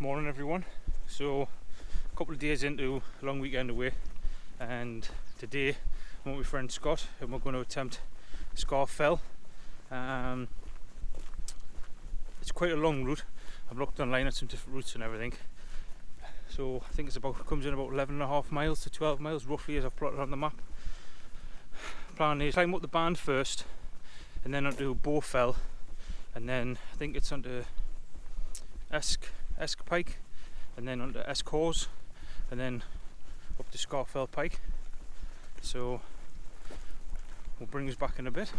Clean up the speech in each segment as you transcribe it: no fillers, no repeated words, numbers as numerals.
Morning everyone. So a couple of days into a long weekend away, and today I'm with my friend Scott and we're going to attempt Scafell. It's quite a long route. I've looked online at some different routes and everything. So I think comes in about 11.5 miles to 12 miles roughly as I've plotted on the map. Plan is climb up the band first and then onto Scafell, and then I think it's onto Pike, and then onto Scafell, and then up to Scafell Pike. So we'll bring us back in a bit.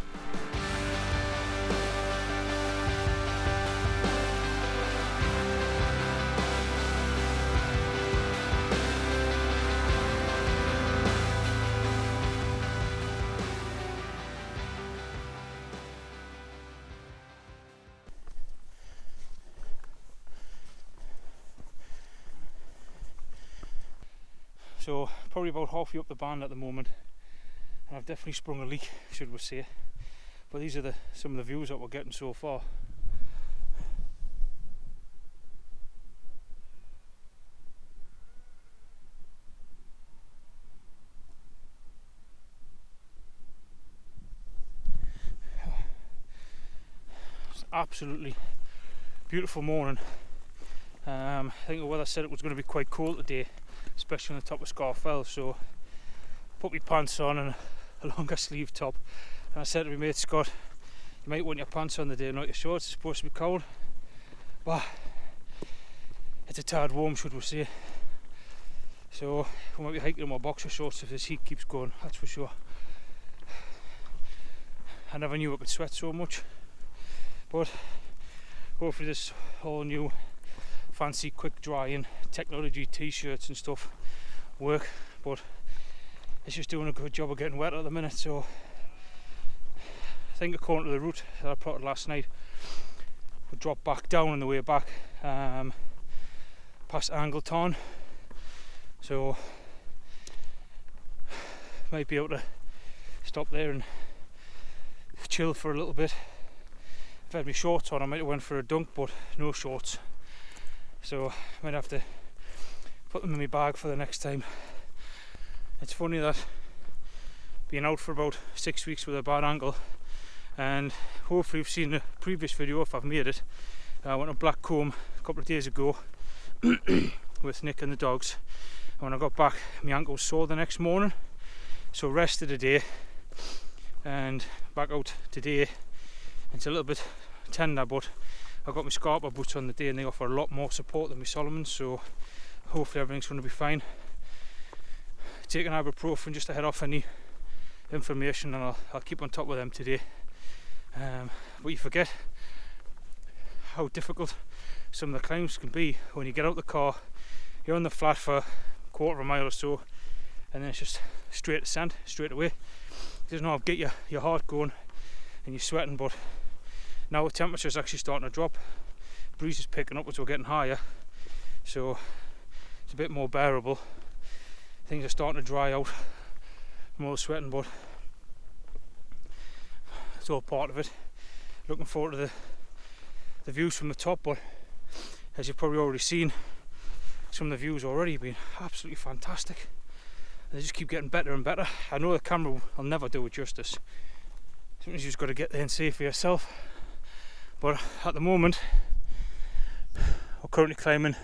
So probably about halfway up the band at the moment, and I've definitely sprung a leak, should we say. But these are some of the views that we're getting so far. It's absolutely beautiful morning. I think the weather said it was going to be quite cold today, especially on the top of Scafell, so put my pants on and a longer sleeve top, and I said to my mate Scott, you might want your pants on the day, not your shorts, it's supposed to be cold, but it's a tad warm, should we say. So we might be hiking in my boxer shorts if this heat keeps going, that's for sure. I never knew I could sweat so much, but hopefully this whole new fancy quick drying technology t-shirts and stuff work, but it's just doing a good job of getting wet at the minute. So I think according to the route that I plotted last night, we'll drop back down on the way back past Angleton, so might be able to stop there and chill for a little bit. If I had my shorts on I might have went for a dunk, but no shorts, so I might have to put them in my bag for the next time. It's funny that being out for about 6 weeks with a bad ankle, and hopefully you've seen the previous video if I've made it. I went to Blackcomb a couple of days ago with Nick and the dogs, and when I got back my ankle was sore the next morning, so rested a day and back out today. It's a little bit tender, but I got my Scarpa boots on the day and they offer a lot more support than my Solomons, so hopefully everything's going to be fine. Taking ibuprofen just to head off any information, and I'll keep on top of them today. But you forget how difficult some of the climbs can be when you get out the car, you're on the flat for a quarter of a mile or so, and then it's just straight descent, straight away. It doesn't have to get your heart going and you're sweating, but now the temperature is actually starting to drop. Breeze is picking up as we're getting higher, so it's a bit more bearable. Things are starting to dry out, more sweating, but it's all part of it. Looking forward to the views from the top, but as you've probably already seen, some of the views already been absolutely fantastic. They just keep getting better and better. I know the camera will never do it justice. Sometimes you've just got to get there and see for yourself. But at the moment, we're currently climbing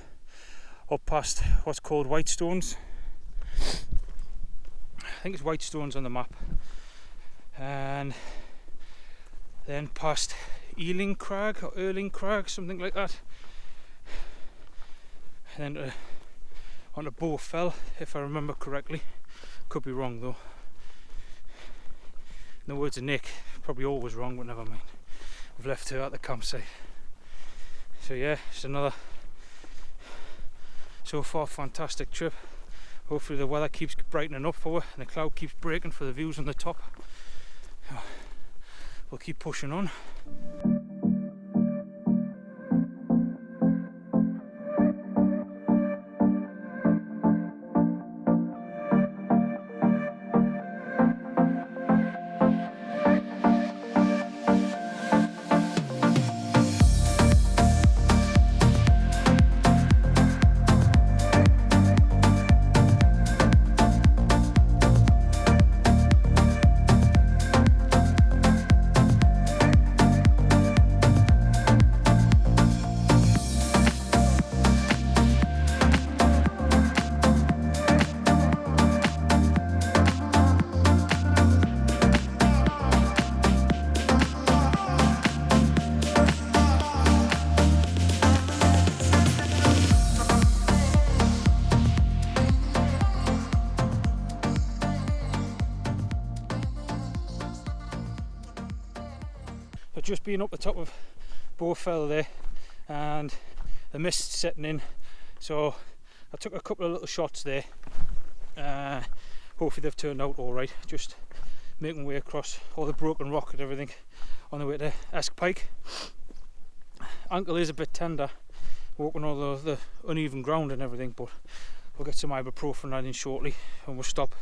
up past what's called Whitestones. I think it's Whitestones on the map, and then past Ealing Crag or Erling Crag, something like that, and then onto Scafell, if I remember correctly. Could be wrong though. In the words of Nick, probably always wrong, but never mind. We've left her at the campsite. So yeah, it's another so far fantastic trip. Hopefully the weather keeps brightening up for her and the cloud keeps breaking for the views on the top. We'll keep pushing on. just been up the top of Scafell there, and the mist setting in, so I took a couple of little shots there. Hopefully they've turned out all right. Just making way across all the broken rock and everything on the way to Pike. Ankle is a bit tender walking all the uneven ground and everything, but we'll get some ibuprofen in shortly and we'll stop,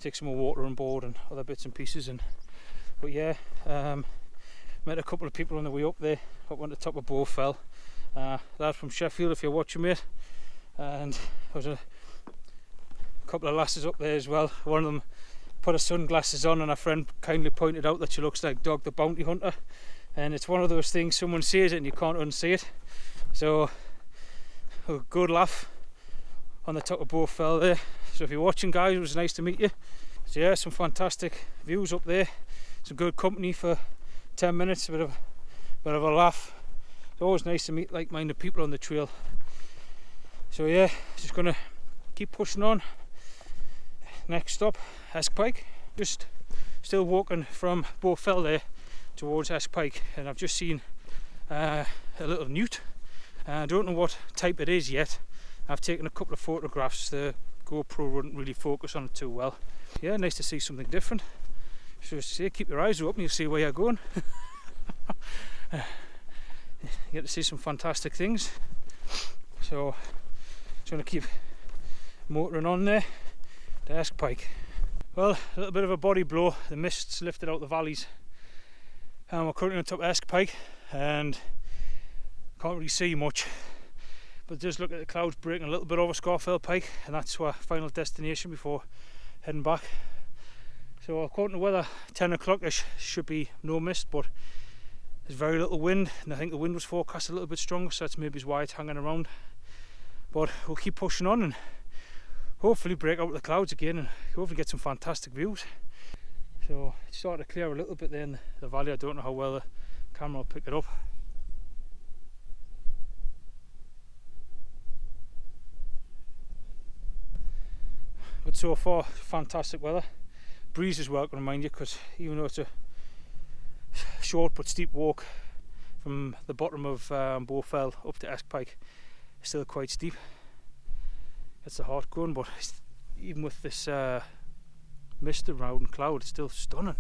take some more water on board and other bits and pieces. But yeah, met a couple of people on the way up there, up on the top of Scafell. Lad from Sheffield, if you're watching, mate. And there was a couple of lasses up there as well. One of them put her sunglasses on, and a friend kindly pointed out that she looks like Dog the Bounty Hunter. And it's one of those things, someone says it and you can't unsee it. So a good laugh on the top of Scafell there. So if you're watching, guys, it was nice to meet you. So yeah, some fantastic views up there, some good company for 10 minutes, a bit of a laugh. It's always nice to meet like-minded people on the trail. So yeah, just gonna keep pushing on. Next stop, Pike. Just still walking from Scafell there towards Pike, and I've just seen a little newt. I don't know what type it is yet. I've taken a couple of photographs. The GoPro wouldn't really focus on it too well. Yeah, nice to see something different. So just say, keep your eyes open, you'll see where you're going. You get to see some fantastic things. So just going to keep motoring on there to Pike. Well, a little bit of a body blow. The mist's lifted out the valleys. We're currently on top of Pike and can't really see much, but just look at the clouds breaking a little bit over Scafell Pike, and that's our final destination before heading back. So according to weather, 10 o'clock-ish should be no mist, but there's very little wind, and I think the wind was forecast a little bit stronger, so that's maybe why it's hanging around. But we'll keep pushing on and hopefully break out the clouds again and hopefully get some fantastic views. So it's starting to clear a little bit there in the valley. I don't know how well the camera will pick it up. But so far, fantastic weather. Breeze is welcome, mind you, because even though it's a short but steep walk from the bottom of Scafell up to Pike, it's still quite steep. It's the heart going, but even with this mist around and cloud, it's still stunning.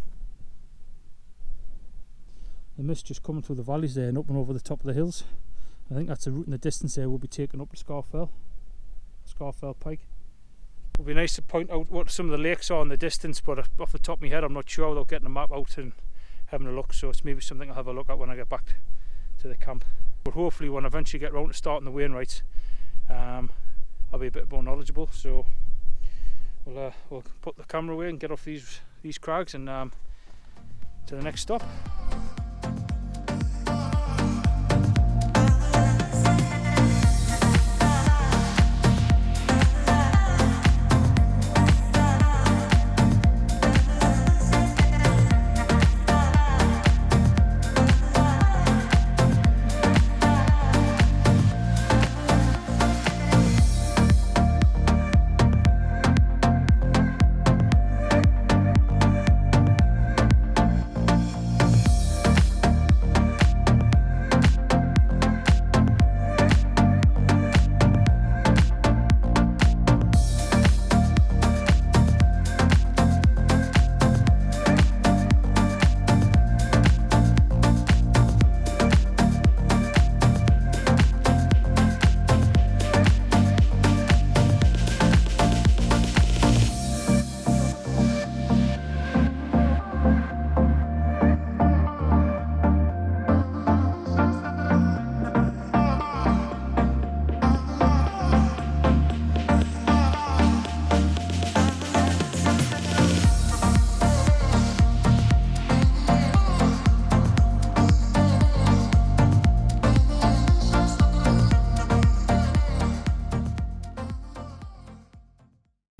The mist just coming through the valleys there and up and over the top of the hills. I think that's the route in the distance there we'll be taking up to Scafell Pike. It would be nice to point out what some of the lakes are in the distance, but off the top of my head I'm not sure without getting a map out and having a look, so it's maybe something I'll have a look at when I get back to the camp. But hopefully when I eventually get round to starting the Wainwrights, I'll be a bit more knowledgeable, so we'll put the camera away and get off these crags and to the next stop.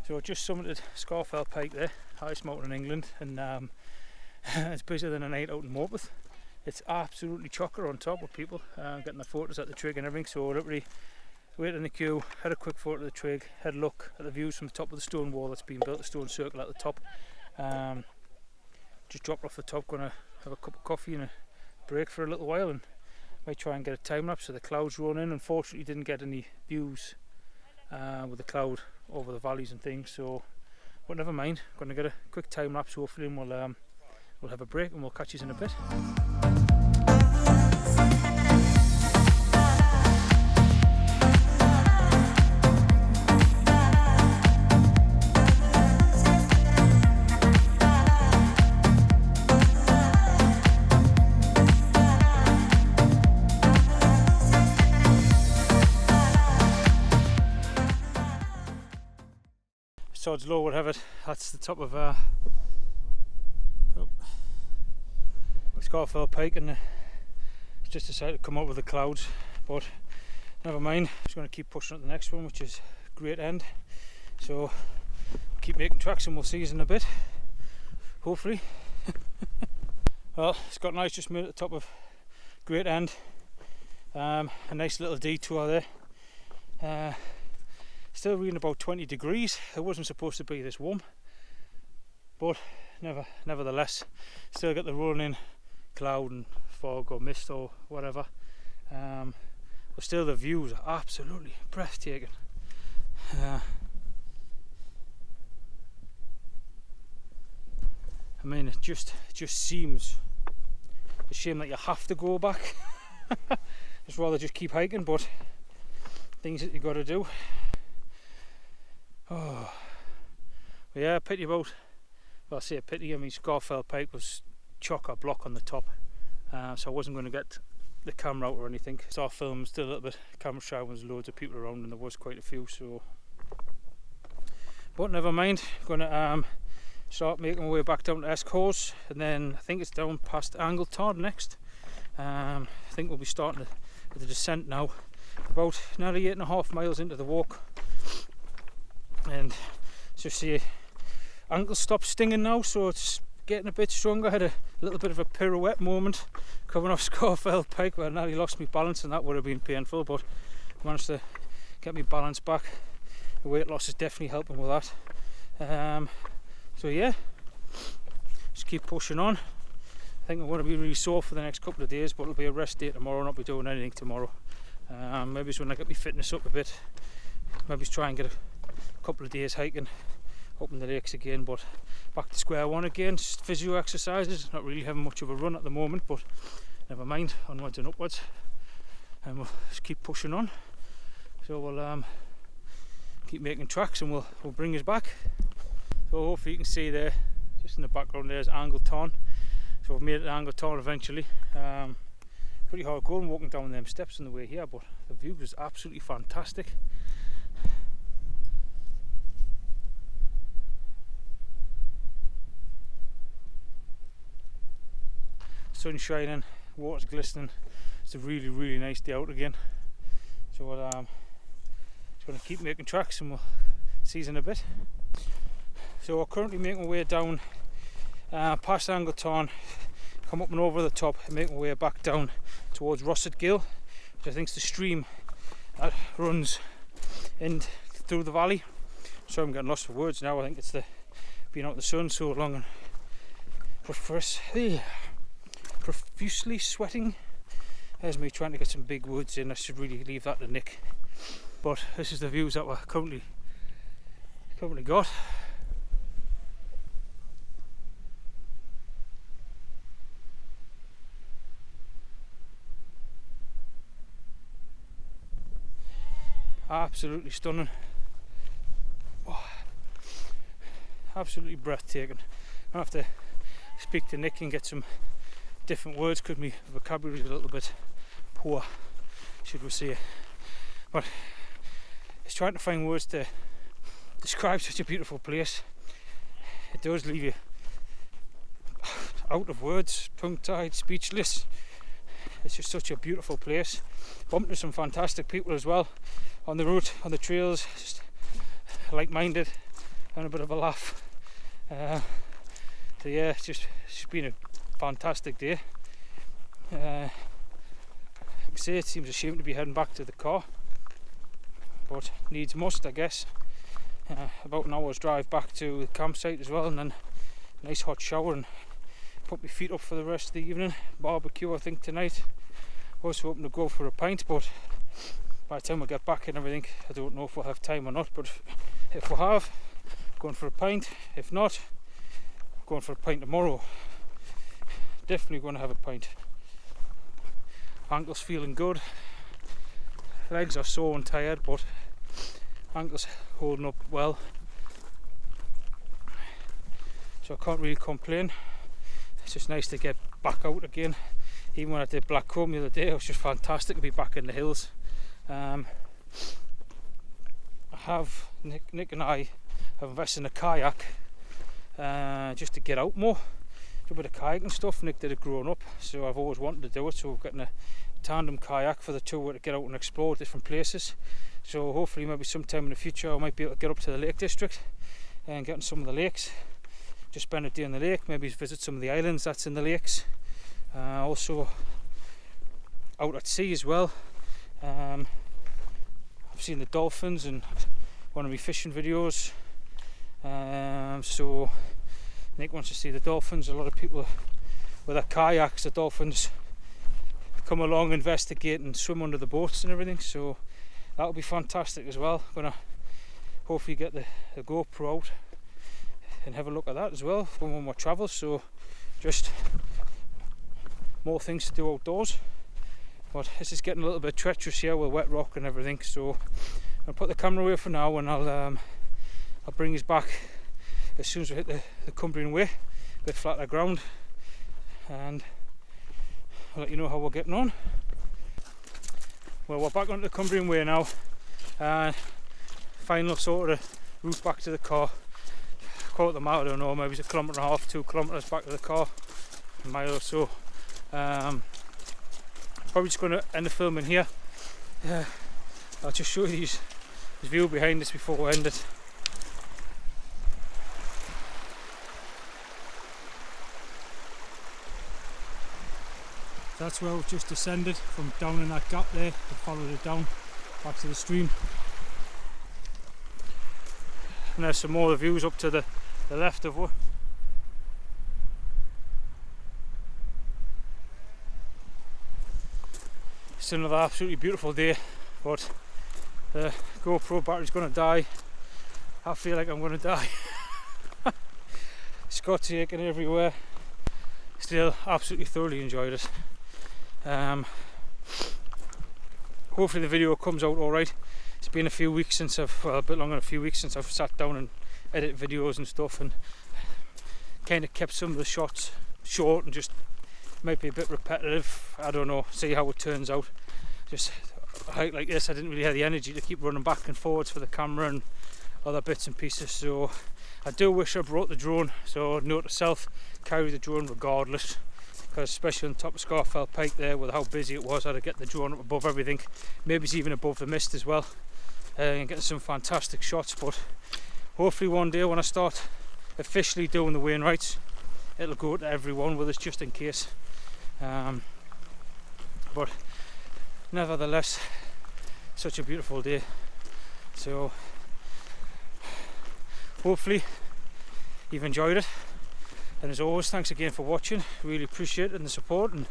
So just summited Scafell Pike there, highest mountain in England, and it's busier than a night out in Morpeth. It's absolutely chocker on top with people getting the photos at the trig and everything, so literally waited in the queue, had a quick photo of the trig, had a look at the views from the top of the stone wall that's been built, the stone circle at the top. Just dropped off the top, going to have a cup of coffee and a break for a little while and might try and get a time lapse of the clouds rolling in. Unfortunately didn't get any views with the cloud over the valleys and things, so but never mind. Going to get a quick time lapse hopefully, and we'll have a break and we'll catch you in a bit. Sod's Law would have it, that's the top of Scafell Pike, and it's just decided to come out with the clouds, but never mind. Just going to keep pushing at the next one, which is Great End. So keep making tracks and we'll see you in a bit, hopefully. Well, Scott and I just made it at the top of Great End. A nice little detour there. Still reading about 20 degrees. It wasn't supposed to be this warm, but nevertheless, still got the rolling in cloud and fog or mist or whatever. But still, the views are absolutely breathtaking. I mean, it just seems a shame that you have to go back. Just rather just keep hiking, but things that you got to do. Oh, yeah, pity about, well, I say a pity, I mean Scafell Pike was chock-a-block on the top, so I wasn't going to get the camera out or anything. So our film still a little bit camera shy when there's loads of people around, and there was quite a few, so. But never mind, going to start making my way back down to Escos, and then I think it's down past Angleton next. I think we'll be starting the descent now, about nearly 8.5 miles into the walk. And so see, ankle stopped stinging now, so it's getting a bit stronger. I had a little bit of a pirouette moment coming off Scafell Pike where I nearly lost my balance, and that would have been painful, but I managed to get my balance back. The weight loss is definitely helping with that. So yeah, just keep pushing on. I think I'm going to be really sore for the next couple of days, but it'll be a rest day tomorrow. I'll not be doing anything tomorrow. Maybe it's when I get my fitness up a bit, maybe try and get a couple of days hiking up in the lakes again, but back to square one again, just physio exercises. Not really having much of a run at the moment, but never mind, onwards and upwards, and we'll just keep pushing on. So we'll keep making tracks and we'll bring us back. So hopefully you can see there, just in the background there's Angleton. So we've made it to Angleton eventually. Pretty hard going walking down them steps on the way here, but the view was absolutely fantastic. Sun shining, water's glistening. It's a really nice day out again. So we'll just going to keep making tracks and we'll see you in a bit. So we're currently making our way down past Angleton, come up and over the top and make my way back down towards Russet Gill, which I think is the stream that runs in through the valley. So I'm getting lost for words now. I think it's the being out in the sun so long and profusely sweating. There's me trying to get some big woods in. I should really leave that to Nick. But this is the views that we're currently got. Absolutely stunning. Oh, absolutely breathtaking. I'll have to speak to Nick and get some different words because my vocabulary is a little bit poor, should we say. But it's trying to find words to describe such a beautiful place. It does leave you out of words, tongue-tied, speechless. It's just such a beautiful place. Bumped into some fantastic people as well on the route, on the trails, just like-minded, having a bit of a laugh. So yeah, it's just been a fantastic day. Like I say, it seems a shame to be heading back to the car, but needs must, I guess. About an hour's drive back to the campsite as well, and then a nice hot shower and put my feet up for the rest of the evening. Barbecue I think tonight. Also hoping to go for a pint, but by the time we get back and everything, I don't know if we'll have time or not, but if we have, going for a pint. If not, going for a pint tomorrow. Definitely going to have a pint. Ankles feeling good. Legs are sore and tired, but ankles holding up well. So I can't really complain. It's just nice to get back out again. Even when I did Blackcomb the other day, it was just fantastic to be back in the hills. Nick and I have invested in a kayak just to get out more, do a bit of kayaking stuff. Nick did it growing up, so I've always wanted to do it, so we're getting a tandem kayak for the two to get out and explore different places. So hopefully maybe sometime in the future I might be able to get up to the Lake District and get in some of the lakes, just spend a day in the lake, maybe visit some of the islands that's in the lakes. Also out at sea as well. I've seen the dolphins in one of my fishing videos, so Nick wants to see the dolphins. A lot of people with their kayaks, the dolphins come along, investigate and swim under the boats and everything, so that'll be fantastic as well. Gonna hopefully get the GoPro out and have a look at that as well for one more travel. So just more things to do outdoors, but this is getting a little bit treacherous here with wet rock and everything, so I'll put the camera away for now, and I'll bring us back as soon as we hit the Cumbrian Way, a bit flatter ground, and I'll let you know how we're getting on. Well, we're back onto the Cumbrian Way now, and final sort of route back to the car. Quite the mile, I don't know, maybe it's 1.5 kilometres, 2 kilometres back to the car, a mile or so. Probably just going to end the filming here. I'll just show you this view behind us before we end it. That's where we've just descended from down in that gap there. We followed it down back to the stream. And there's some more views up to the left of us. It's another absolutely beautiful day, but the GoPro battery's going to die. I feel like I'm going to die. Scott's aching everywhere. Still absolutely thoroughly enjoyed it. Hopefully the video comes out alright. It's been a few weeks since a bit longer than a few weeks since I've sat down and edit videos and stuff, and kind of kept some of the shots short and just might be a bit repetitive. I don't know, see how it turns out. Just a hike like this, I didn't really have the energy to keep running back and forwards for the camera and other bits and pieces, so I do wish I brought the drone. So note to self, carry the drone regardless, because especially on top of Scafell Pike there, with how busy it was, I had to get the drone up above everything, maybe it's even above the mist as well, and getting some fantastic shots. But hopefully one day when I start officially doing the Wainwrights, it'll go to everyone with us just in case. But nevertheless, such a beautiful day, so hopefully you've enjoyed it, and as always, thanks again for watching. Really appreciate it and the support, and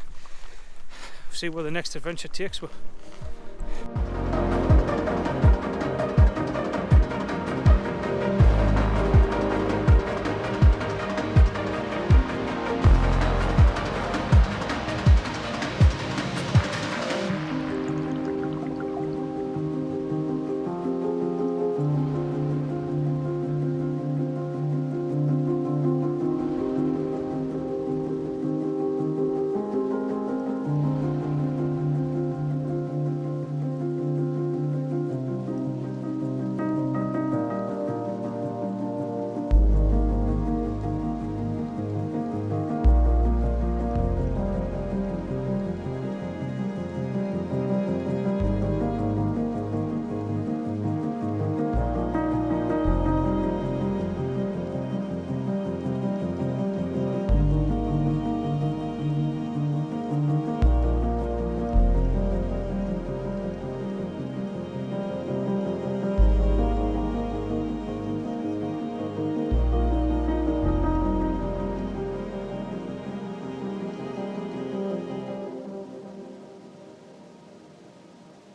see where the next adventure takes us.